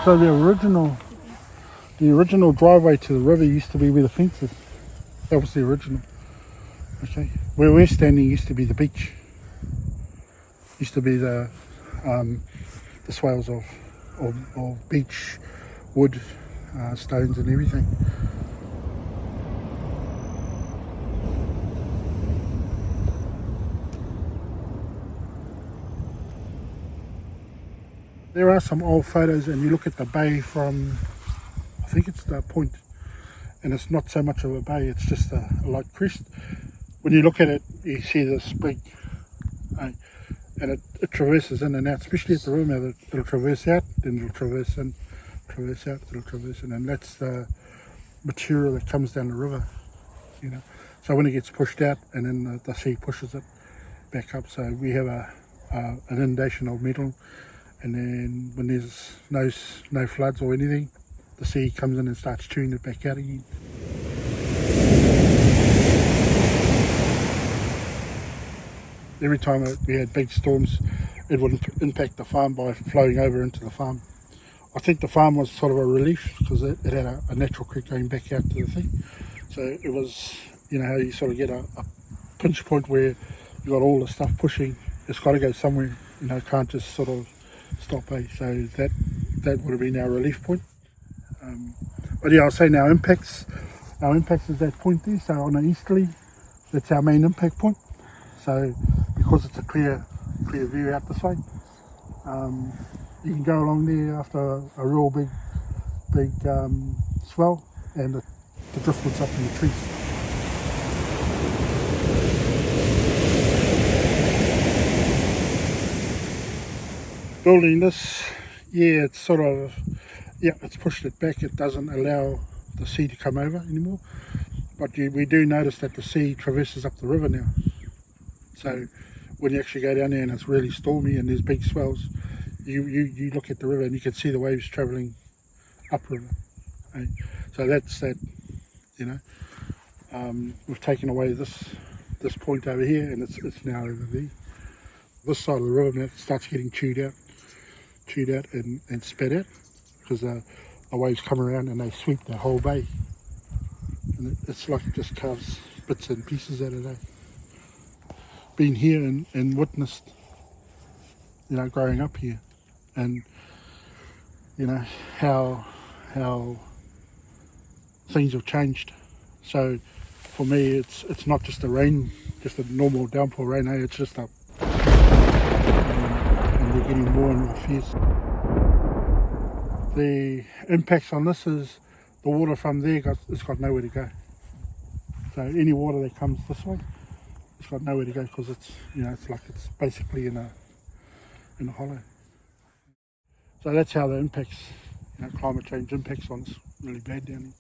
So the original driveway to the river used to be where the fence is. That was the original. Okay, where we're standing used to be the beach. Used to be the swales of beach wood, stones and everything. There are some old photos, and you look at the bay from, I think it's the point, and it's not so much of a bay, it's just a light crest. When you look at it, you see this big, and it traverses in and out, especially at the river mouth. It'll traverse out, then it'll traverse in, traverse out, it'll traverse in, and that's the material that comes down the river, you know. So when it gets pushed out, and then the sea pushes it back up, so we have an inundation of metal. And then when there's no floods or anything, the sea comes in and starts chewing it back out again. Every time we had big storms, it would impact the farm by flowing over into the farm. I think the farm was sort of a relief because it had a natural creek going back out to the thing. So it was, you know, how you sort of get a pinch point where you've got all the stuff pushing. It's got to go somewhere, you know, it can't just sort of stop. So that would have been our relief point. But yeah, I'll say now our impacts is that point there. So on the easterly, that's our main impact point. So because it's a clear view out this way, you can go along there after a real big swell, and the driftwood's up in the trees. Building this, yeah, it's sort of, yeah, it's pushed it back. It doesn't allow the sea to come over anymore. But we do notice that the sea traverses up the river now. So when you actually go down there and it's really stormy and there's big swells, you look at the river and you can see the waves travelling upriver. Right? So that's that, you know. We've taken away this point over here, and it's now over there. This side of the river now starts getting chewed out and spat out, because the waves come around and they sweep the whole bay, and it's like it just carves bits and pieces out of it. Been here and witnessed, you know, growing up here, and you know how things have changed. So for me, it's not just a normal downpour rain. It's just a they're getting more and more fierce. The impacts on this is the water from there it's got nowhere to go. So any water that comes this way, it's got nowhere to go, because it's, you know, it's like it's basically in a hollow. So that's how the impacts, you know, climate change impacts on us really bad down here.